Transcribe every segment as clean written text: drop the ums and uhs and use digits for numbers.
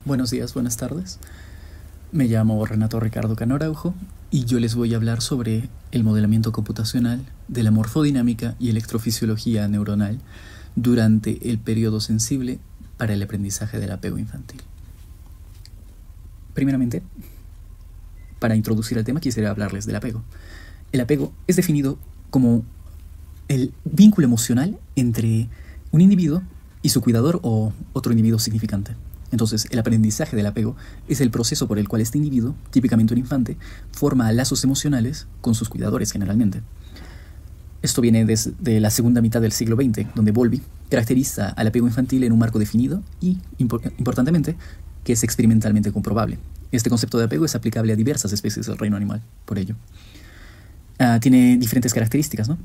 Buenos días, buenas tardes. Me llamo Renato Ricardo Cano Araujo y yo les voy a hablar sobre el modelamiento computacional de la morfodinámica y electrofisiología neuronal durante el periodo sensible para el aprendizaje del apego infantil. Primeramente, para introducir el tema, quisiera hablarles del apego. El apego es definido como el vínculo emocional entre un individuo y su cuidador o otro individuo significante. Entonces, el aprendizaje del apego es el proceso por el cual este individuo, típicamente un infante, forma lazos emocionales con sus cuidadores generalmente. Esto viene desde la segunda mitad del siglo XX, donde Bowlby caracteriza al apego infantil en un marco definido y, importantemente, que es experimentalmente comprobable. Este concepto de apego es aplicable a diversas especies del reino animal, por ello. Tiene diferentes características, ¿no?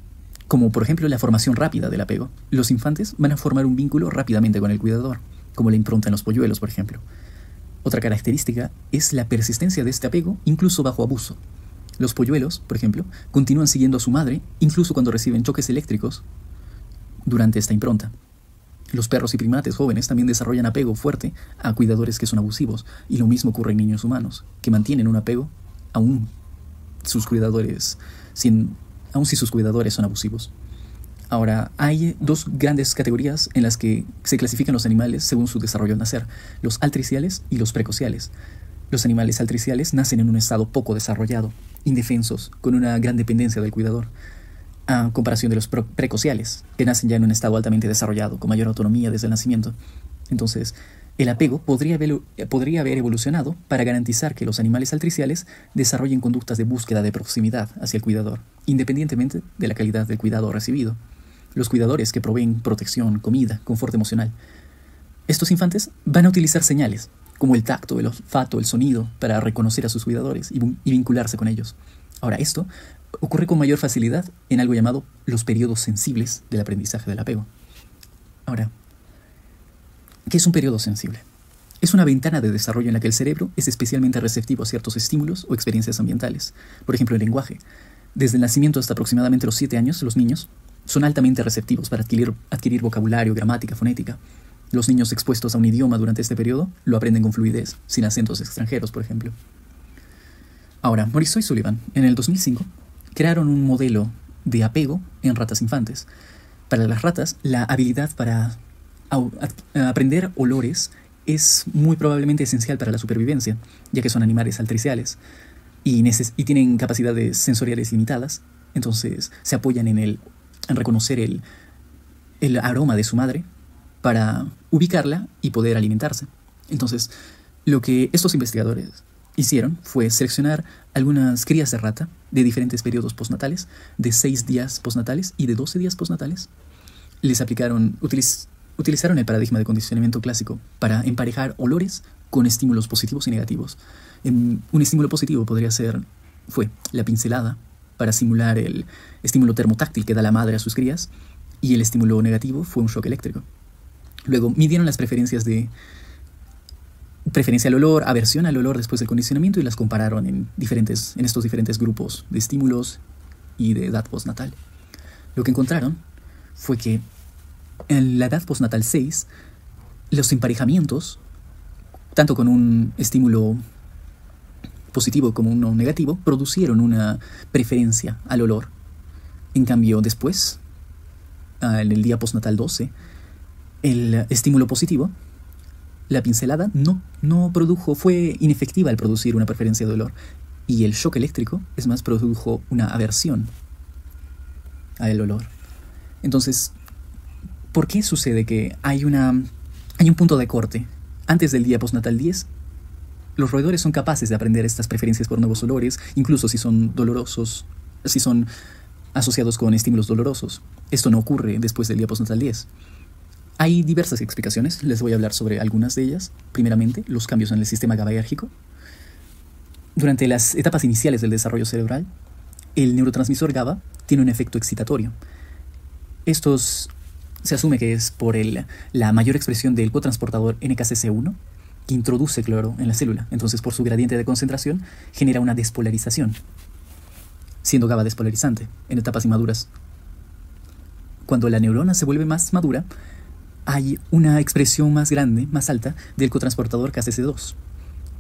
Como, por ejemplo, la formación rápida del apego. Los infantes van a formar un vínculo rápidamente con el cuidador, como la impronta en los polluelos, por ejemplo. Otra característica es la persistencia de este apego, incluso bajo abuso. Los polluelos, por ejemplo, continúan siguiendo a su madre, incluso cuando reciben choques eléctricos durante esta impronta. Los perros y primates jóvenes también desarrollan apego fuerte a cuidadores que son abusivos, y lo mismo ocurre en niños humanos, que mantienen un apego aún si sus cuidadores son abusivos. Ahora, hay dos grandes categorías en las que se clasifican los animales según su desarrollo al nacer: los altriciales y los precociales. Los animales altriciales nacen en un estado poco desarrollado, indefensos, con una gran dependencia del cuidador, a comparación de los precociales, que nacen ya en un estado altamente desarrollado, con mayor autonomía desde el nacimiento. Entonces, el apego podría haber evolucionado para garantizar que los animales altriciales desarrollen conductas de búsqueda de proximidad hacia el cuidador, independientemente de la calidad del cuidado recibido. Los cuidadores que proveen protección, comida, confort emocional. Estos infantes van a utilizar señales, como el tacto, el olfato, el sonido, para reconocer a sus cuidadores y vincularse con ellos. Ahora, esto ocurre con mayor facilidad en algo llamado los periodos sensibles del aprendizaje del apego. Ahora, ¿qué es un periodo sensible? Es una ventana de desarrollo en la que el cerebro es especialmente receptivo a ciertos estímulos o experiencias ambientales. Por ejemplo, el lenguaje. Desde el nacimiento hasta aproximadamente los 7 años, los niños son altamente receptivos para adquirir vocabulario, gramática, fonética. Los niños expuestos a un idioma durante este periodo lo aprenden con fluidez, sin acentos extranjeros, por ejemplo. Ahora, Morisot y Sullivan, en el 2005, crearon un modelo de apego en ratas infantes. Para las ratas, la habilidad para aprender olores es muy probablemente esencial para la supervivencia, ya que son animales altriciales y tienen capacidades sensoriales limitadas. Entonces se apoyan en reconocer el aroma de su madre para ubicarla y poder alimentarse. Entonces, lo que estos investigadores hicieron fue seleccionar algunas crías de rata de diferentes periodos postnatales, de 6 días postnatales y de 12 días postnatales. Utilizaron el paradigma de condicionamiento clásico para emparejar olores con estímulos positivos y negativos. Un estímulo positivo fue la pincelada, para simular el estímulo termotáctil que da la madre a sus crías, y el estímulo negativo fue un shock eléctrico. Luego midieron las preferencia al olor, aversión al olor después del condicionamiento, y las compararon en estos diferentes grupos de estímulos y de edad postnatal. Lo que encontraron fue que en la edad postnatal 6, los emparejamientos, tanto con un estímulo positivo como uno negativo, producieron una preferencia al olor. En cambio, después, en el día postnatal 12, el estímulo positivo, la pincelada, fue inefectiva al producir una preferencia de olor, y el shock eléctrico, produjo una aversión al olor. Entonces, ¿por qué sucede que hay un punto de corte? Antes del día postnatal 10, los roedores son capaces de aprender estas preferencias por nuevos olores, incluso si son dolorosos, si son asociados con estímulos dolorosos. Esto no ocurre después del día postnatal 10. Hay diversas explicaciones, les voy a hablar sobre algunas de ellas. Primeramente, los cambios en el sistema GABAérgico. Durante las etapas iniciales del desarrollo cerebral, el neurotransmisor GABA tiene un efecto excitatorio. Se asume que es por la mayor expresión del cotransportador NKCC1, que introduce cloro en la célula. Entonces, por su gradiente de concentración, genera una despolarización, siendo GABA despolarizante en etapas inmaduras. Cuando la neurona se vuelve más madura, hay una expresión más grande, más alta, del cotransportador KCC2.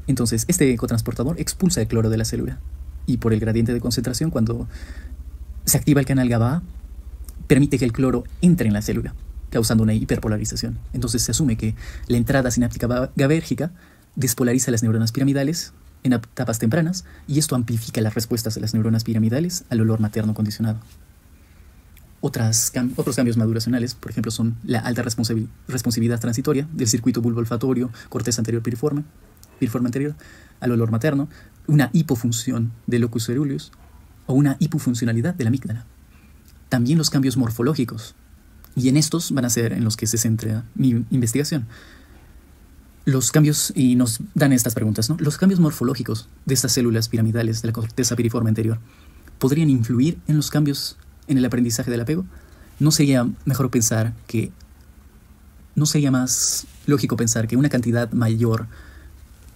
Entonces, este cotransportador expulsa el cloro de la célula. Y por el gradiente de concentración, cuando se activa el canal GABA, permite que el cloro entre en la célula, causando una hiperpolarización. Entonces se asume que la entrada sináptica GABAérgica despolariza las neuronas piramidales en etapas tempranas, y esto amplifica las respuestas de las neuronas piramidales al olor materno condicionado. Otros cambios maduracionales, por ejemplo, son la alta responsividad transitoria del circuito bulbo-olfatorio, corteza anterior piriforme anterior, al olor materno, una hipofunción del locus coeruleus o una hipofuncionalidad de la amígdala. También los cambios morfológicos, y en estos van a ser en los que se centra mi investigación. Los cambios, y nos dan estas preguntas, ¿no? Los cambios morfológicos de estas células piramidales de la corteza piriforme anterior podrían influir en los cambios en el aprendizaje del apego. ¿No sería más lógico pensar que una cantidad mayor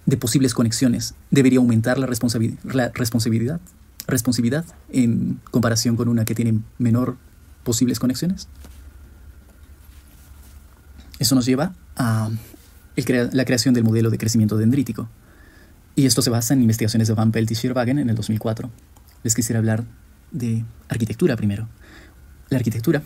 de posibles conexiones debería aumentar la responsividad en comparación con una que tiene menor posibles conexiones? Eso nos lleva a la creación del modelo de crecimiento dendrítico. Y esto se basa en investigaciones de Van Pelt y Schierwagen en el 2004. Les quisiera hablar de arquitectura primero. La arquitectura,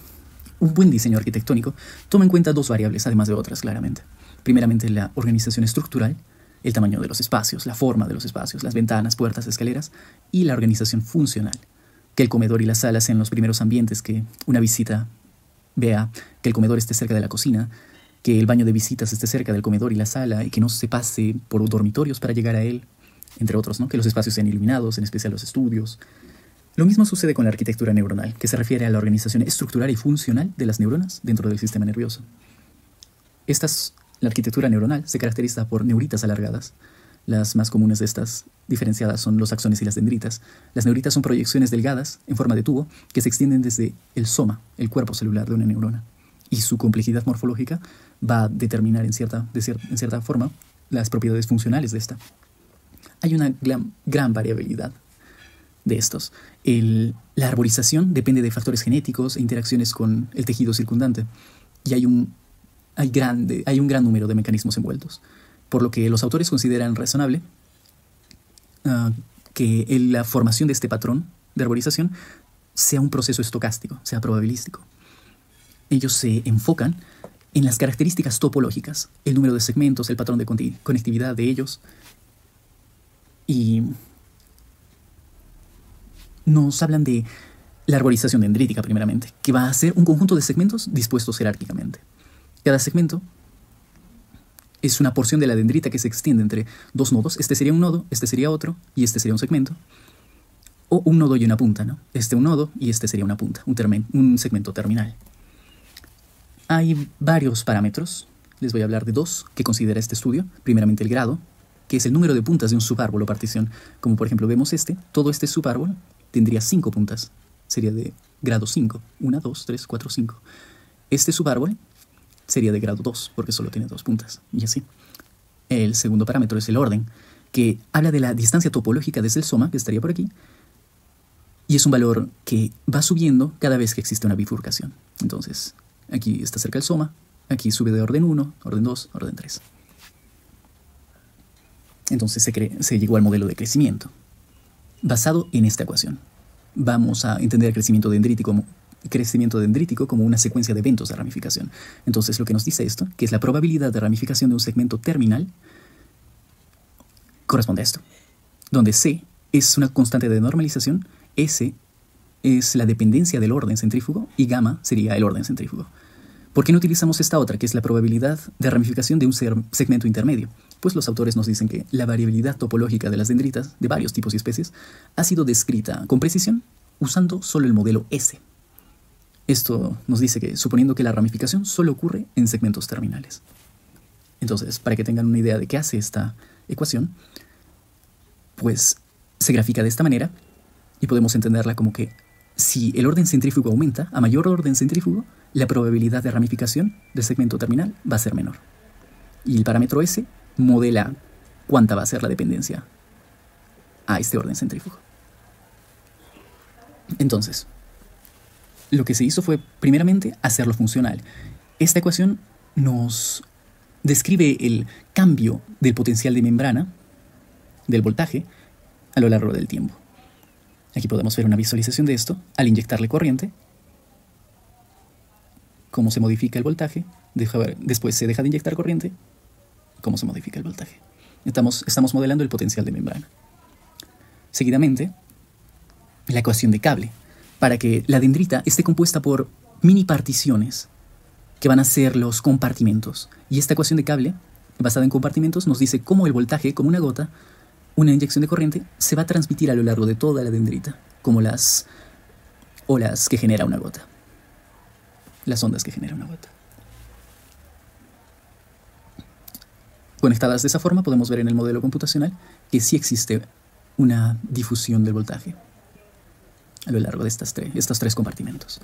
un buen diseño arquitectónico, toma en cuenta dos variables, además de otras, claramente. Primeramente, la organización estructural, el tamaño de los espacios, la forma de los espacios, las ventanas, puertas, escaleras, y la organización funcional, que el comedor y la sala sean los primeros ambientes, que una visita vea que el comedor esté cerca de la cocina, que el baño de visitas esté cerca del comedor y la sala, y que no se pase por dormitorios para llegar a él, entre otros, ¿no? Que los espacios sean iluminados, en especial los estudios. Lo mismo sucede con la arquitectura neuronal, que se refiere a la organización estructural y funcional de las neuronas dentro del sistema nervioso. La arquitectura neuronal se caracteriza por neuritas alargadas. Las más comunes de estas diferenciadas son los axones y las dendritas. Las neuritas son proyecciones delgadas en forma de tubo que se extienden desde el soma, el cuerpo celular de una neurona. Y su complejidad morfológica va a determinar en cierta forma las propiedades funcionales de esta. Hay una gran variabilidad de estos. La arborización depende de factores genéticos e interacciones con el tejido circundante. Y hay un gran número de mecanismos envueltos, por lo que los autores consideran razonable que la formación de este patrón de arborización sea un proceso estocástico, sea probabilístico. Ellos se enfocan en las características topológicas, el número de segmentos, el patrón de conectividad de ellos, y nos hablan de la arborización dendrítica primeramente, que va a ser un conjunto de segmentos dispuestos jerárquicamente. Cada segmento es una porción de la dendrita que se extiende entre dos nodos. Este sería un nodo, este sería otro, y este sería un segmento. O un nodo y una punta, ¿no? Este un nodo y este sería una punta, un segmento terminal. Hay varios parámetros. Les voy a hablar de dos que considera este estudio. Primeramente el grado, que es el número de puntas de un subárbol o partición. Como por ejemplo vemos todo este subárbol tendría 5 puntas. Sería de grado 5. 1, 2, 3, 4, 5. Este subárbol sería de grado 2, porque solo tiene 2 puntas, y así. El segundo parámetro es el orden, que habla de la distancia topológica desde el soma, que estaría por aquí, y es un valor que va subiendo cada vez que existe una bifurcación. Entonces, aquí está cerca el soma, aquí sube de orden 1, orden 2, orden 3. Entonces se llegó al modelo de crecimiento, basado en esta ecuación. Vamos a entender el crecimiento dendrítico como una secuencia de eventos de ramificación. Entonces lo que nos dice esto, que es la probabilidad de ramificación de un segmento terminal, corresponde a esto, donde C es una constante de normalización, S es la dependencia del orden centrífugo y gamma sería el orden centrífugo. ¿Por qué no utilizamos esta otra, que es la probabilidad de ramificación de un segmento intermedio? Pues los autores nos dicen que la variabilidad topológica de las dendritas, de varios tipos y especies, ha sido descrita con precisión usando solo el modelo S. Esto nos dice que, suponiendo que la ramificación solo ocurre en segmentos terminales. Entonces, para que tengan una idea de qué hace esta ecuación, pues se grafica de esta manera y podemos entenderla como que si el orden centrífugo aumenta, a mayor orden centrífugo, la probabilidad de ramificación del segmento terminal va a ser menor. Y el parámetro S modela cuánta va a ser la dependencia a este orden centrífugo. Entonces, lo que se hizo fue, primeramente, hacerlo funcional. Esta ecuación nos describe el cambio del potencial de membrana, del voltaje, a lo largo del tiempo. Aquí podemos ver una visualización de esto al inyectarle corriente, cómo se modifica el voltaje, después se deja de inyectar corriente, cómo se modifica el voltaje. Estamos modelando el potencial de membrana. Seguidamente, la ecuación de cable, para que la dendrita esté compuesta por mini particiones que van a ser los compartimentos. Y esta ecuación de cable, basada en compartimentos, nos dice cómo el voltaje, como una gota, una inyección de corriente, se va a transmitir a lo largo de toda la dendrita, como las olas que genera una gota, las ondas que genera una gota. Conectadas de esa forma, podemos ver en el modelo computacional que sí existe una difusión del voltaje a lo largo de estos tres compartimentos.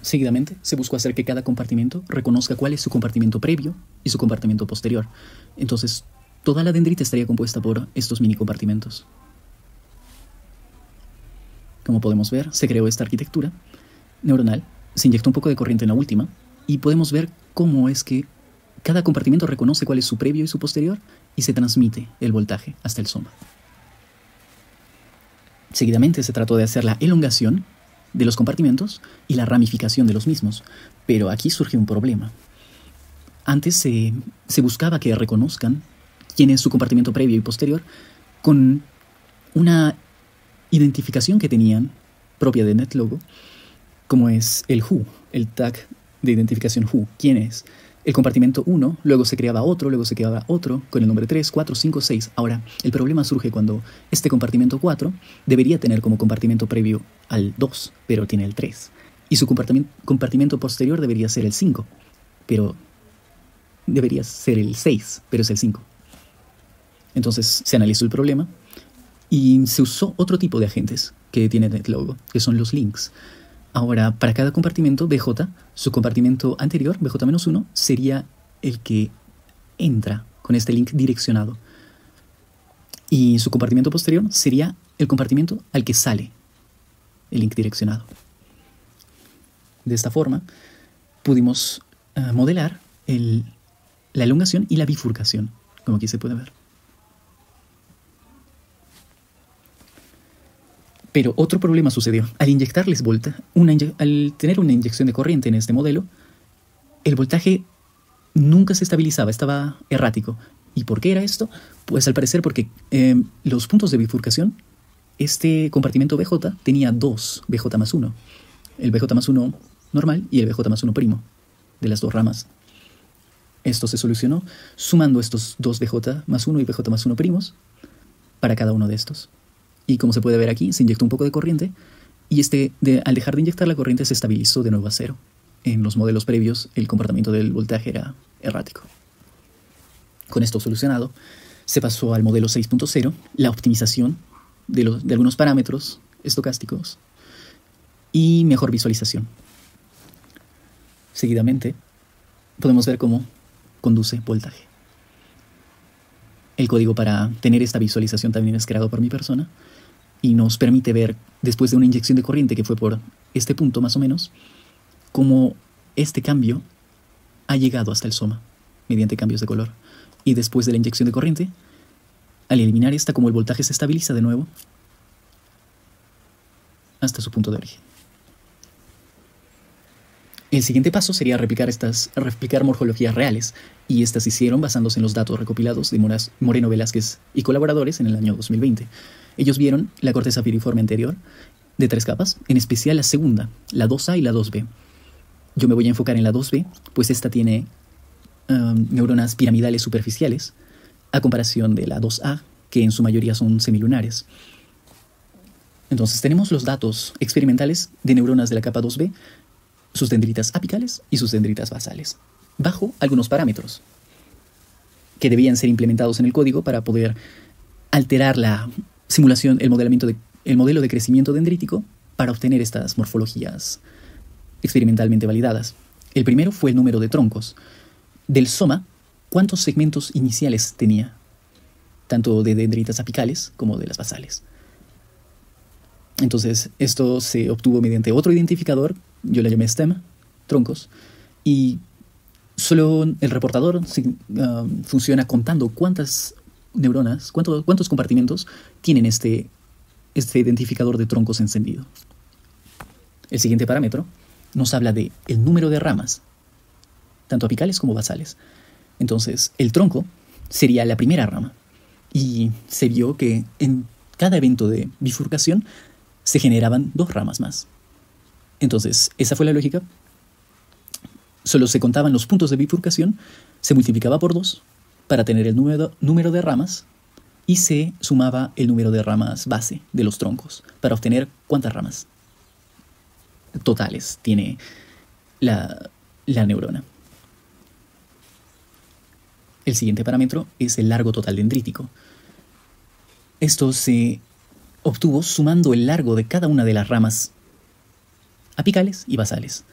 Seguidamente, se buscó hacer que cada compartimento reconozca cuál es su compartimento previo y su compartimento posterior. Entonces, toda la dendrita estaría compuesta por estos mini compartimentos. Como podemos ver, se creó esta arquitectura neuronal, se inyectó un poco de corriente en la última, y podemos ver cómo es que cada compartimento reconoce cuál es su previo y su posterior, y se transmite el voltaje hasta el soma. Seguidamente se trató de hacer la elongación de los compartimentos y la ramificación de los mismos, pero aquí surgió un problema. Antes se buscaba que reconozcan quién es su compartimento previo y posterior con una identificación que tenían propia de NetLogo, como es el who, el tag de identificación who, quién es. El compartimento 1, luego se creaba otro con el nombre 3, 4, 5, 6. Ahora, el problema surge cuando este compartimento 4 debería tener como compartimento previo al 2, pero tiene el 3. Y su compartimento posterior debería ser el 5, pero debería ser el 6, pero es el 5. Entonces se analizó el problema y se usó otro tipo de agentes que tiene NetLogo, que son los links. Ahora, para cada compartimento BJ, su compartimento anterior, BJ-1, sería el que entra con este link direccionado. Y su compartimento posterior sería el compartimento al que sale el link direccionado. De esta forma, pudimos modelar la elongación y la bifurcación, como aquí se puede ver. Pero otro problema sucedió. Al inyectarles al tener una inyección de corriente en este modelo, el voltaje nunca se estabilizaba, estaba errático. ¿Y por qué era esto? Pues al parecer porque los puntos de bifurcación, este compartimento BJ tenía dos BJ+1. El BJ+1 normal y el BJ+1' de las dos ramas. Esto se solucionó sumando estos dos BJ+1 y BJ+1' para cada uno de estos. Y como se puede ver aquí, se inyectó un poco de corriente y al dejar de inyectar la corriente se estabilizó de nuevo a cero. En los modelos previos el comportamiento del voltaje era errático. Con esto solucionado, se pasó al modelo 6.0, la optimización de algunos parámetros estocásticos y mejor visualización. Seguidamente, podemos ver cómo conduce voltaje. El código para tener esta visualización también es creado por mi persona y nos permite ver, después de una inyección de corriente que fue por este punto más o menos, cómo este cambio ha llegado hasta el soma mediante cambios de color. Y después de la inyección de corriente, al eliminar esta, como el voltaje se estabiliza de nuevo hasta su punto de origen. El siguiente paso sería replicar morfologías reales, y estas se hicieron basándose en los datos recopilados de Moreno Velázquez y colaboradores en el año 2020. Ellos vieron la corteza piriforme anterior de 3 capas, en especial la segunda, la 2A y la 2B. Yo me voy a enfocar en la 2B, pues esta tiene neuronas piramidales superficiales, a comparación de la 2A, que en su mayoría son semilunares. Entonces tenemos los datos experimentales de neuronas de la capa 2B, sus dendritas apicales y sus dendritas basales, bajo algunos parámetros que debían ser implementados en el código para poder alterar la simulación, el modelo de crecimiento dendrítico para obtener estas morfologías experimentalmente validadas. El primero fue el número de troncos. Del soma, ¿cuántos segmentos iniciales tenía? Tanto de dendritas apicales como de las basales. Entonces, esto se obtuvo mediante otro identificador, yo le llamé stem, troncos, y Solo el reportador funciona contando cuántas neuronas, cuántos compartimentos tienen este identificador de troncos encendido. El siguiente parámetro nos habla de el número de ramas, tanto apicales como basales. Entonces, el tronco sería la primera rama. Y se vio que en cada evento de bifurcación se generaban 2 ramas más. Entonces, esa fue la lógica. Solo se contaban los puntos de bifurcación, se multiplicaba por 2 para tener el número de ramas y se sumaba el número de ramas base de los troncos para obtener cuántas ramas totales tiene la neurona. El siguiente parámetro es el largo total dendrítico. Esto se obtuvo sumando el largo de cada una de las ramas apicales y basales.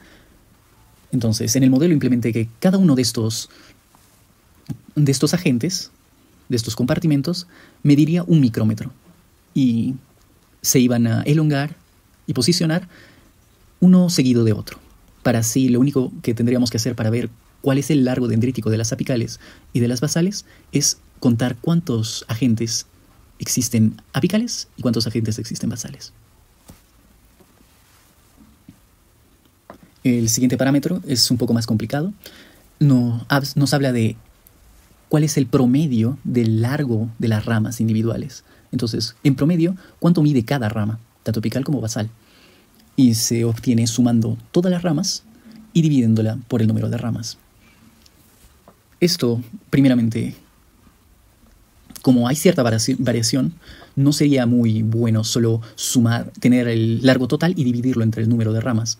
Entonces, en el modelo implementé que cada uno de estos agentes, de estos compartimentos, mediría 1 micrómetro y se iban a elongar y posicionar uno seguido de otro. Para así, lo único que tendríamos que hacer para ver cuál es el largo dendrítico de las apicales y de las basales es contar cuántos agentes existen apicales y cuántos agentes existen basales. El siguiente parámetro es un poco más complicado. Nos habla de cuál es el promedio del largo de las ramas individuales. Entonces, en promedio, cuánto mide cada rama, tanto apical como basal. Y se obtiene sumando todas las ramas y dividiéndola por el número de ramas. Esto, primeramente, como hay cierta variación, no sería muy bueno solo tener el largo total y dividirlo entre el número de ramas.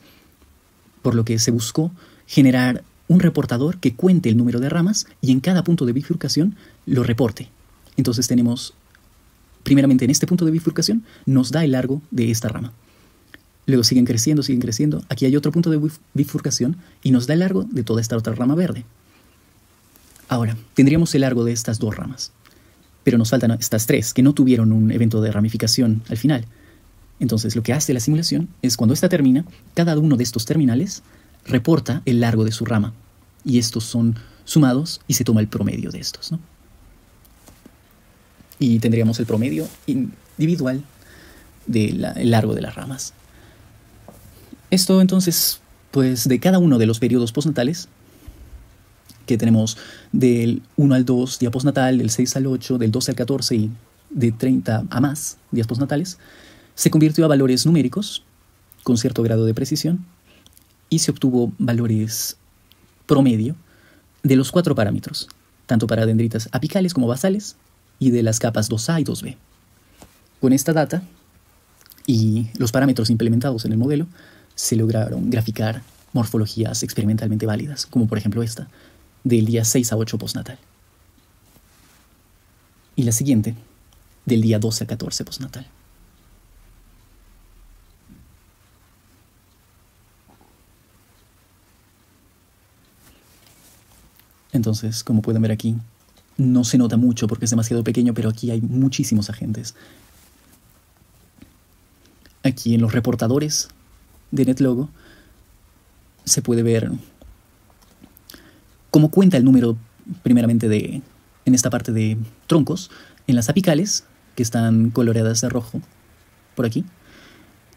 Por lo que se buscó generar un reportador que cuente el número de ramas y en cada punto de bifurcación lo reporte. Entonces tenemos, primeramente en este punto de bifurcación, nos da el largo de esta rama. Luego siguen creciendo. Aquí hay otro punto de bifurcación y nos da el largo de toda esta otra rama verde. Ahora, tendríamos el largo de estas 2 ramas. Pero nos faltan estas 3 que no tuvieron un evento de ramificación al final. Entonces, lo que hace la simulación es cuando esta termina, cada uno de estos terminales reporta el largo de su rama. Y estos son sumados y se toma el promedio de estos, ¿no? Y tendríamos el promedio individual del largo de las ramas. Esto entonces, pues de cada uno de los periodos postnatales, que tenemos del 1 al 2 día postnatal, del 6 al 8, del 12 al 14 y de 30 a más días postnatales, se convirtió a valores numéricos con cierto grado de precisión y se obtuvo valores promedio de los 4 parámetros, tanto para dendritas apicales como basales y de las capas 2A y 2B. Con esta data y los parámetros implementados en el modelo, se lograron graficar morfologías experimentalmente válidas, como por ejemplo esta, del día 6 a 8 postnatal. Y la siguiente, del día 12 a 14 postnatal. Entonces, como pueden ver aquí, no se nota mucho porque es demasiado pequeño, pero aquí hay muchísimos agentes. Aquí en los reportadores de NetLogo se puede ver cómo cuenta el número, primeramente, en esta parte de troncos. En las apicales, que están coloreadas de rojo, por aquí,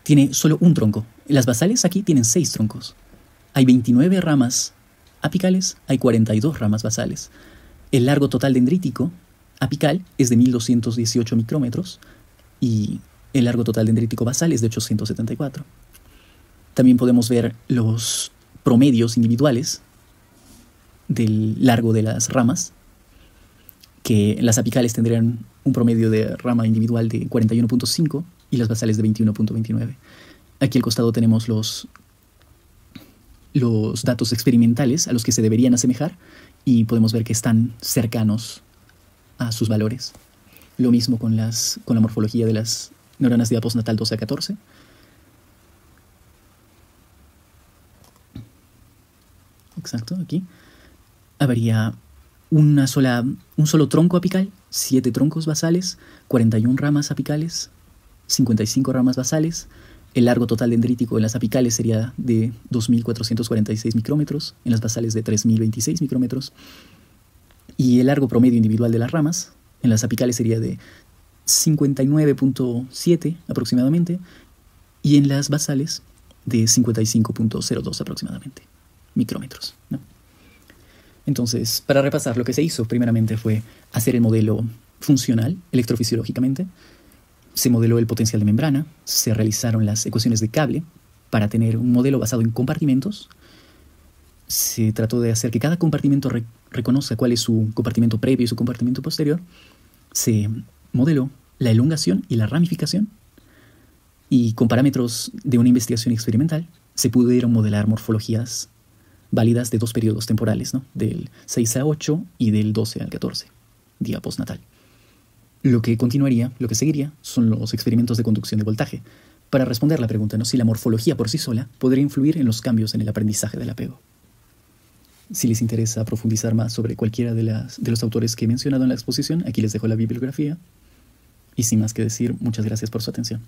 tiene solo un tronco. Las basales aquí tienen 6 troncos. Hay 29 ramas apicales, hay 42 ramas basales. El largo total dendrítico apical es de 1218 micrómetros y el largo total dendrítico basal es de 874. También podemos ver los promedios individuales del largo de las ramas, que las apicales tendrían un promedio de rama individual de 41.5 y las basales de 21.29. Aquí al costado tenemos los datos experimentales a los que se deberían asemejar y podemos ver que están cercanos a sus valores. Lo mismo con la morfología de las neuronas de edad postnatal 12 a 14. Exacto, aquí. Habría un solo tronco apical, 7 troncos basales, 41 ramas apicales, 55 ramas basales, El largo total dendrítico en las apicales sería de 2.446 micrómetros, en las basales de 3.026 micrómetros, y el largo promedio individual de las ramas en las apicales sería de 59.7 aproximadamente, y en las basales de 55.02 aproximadamente micrómetros, ¿no? Entonces, para repasar, lo que se hizo primeramente fue hacer el modelo funcional electrofisiológicamente. Se modeló el potencial de membrana, se realizaron las ecuaciones de cable para tener un modelo basado en compartimentos. Se trató de hacer que cada compartimento reconozca cuál es su compartimento previo y su compartimento posterior. Se modeló la elongación y la ramificación, y con parámetros de una investigación experimental se pudieron modelar morfologías válidas de 2 periodos temporales, ¿no? Del 6 a 8 y del 12 al 14, día postnatal. Lo que seguiría, son los experimentos de conducción de voltaje, para responder la pregunta, ¿no?, si la morfología por sí sola podría influir en los cambios en el aprendizaje del apego. Si les interesa profundizar más sobre cualquiera de los autores que he mencionado en la exposición, aquí les dejo la bibliografía. Y sin más que decir, muchas gracias por su atención.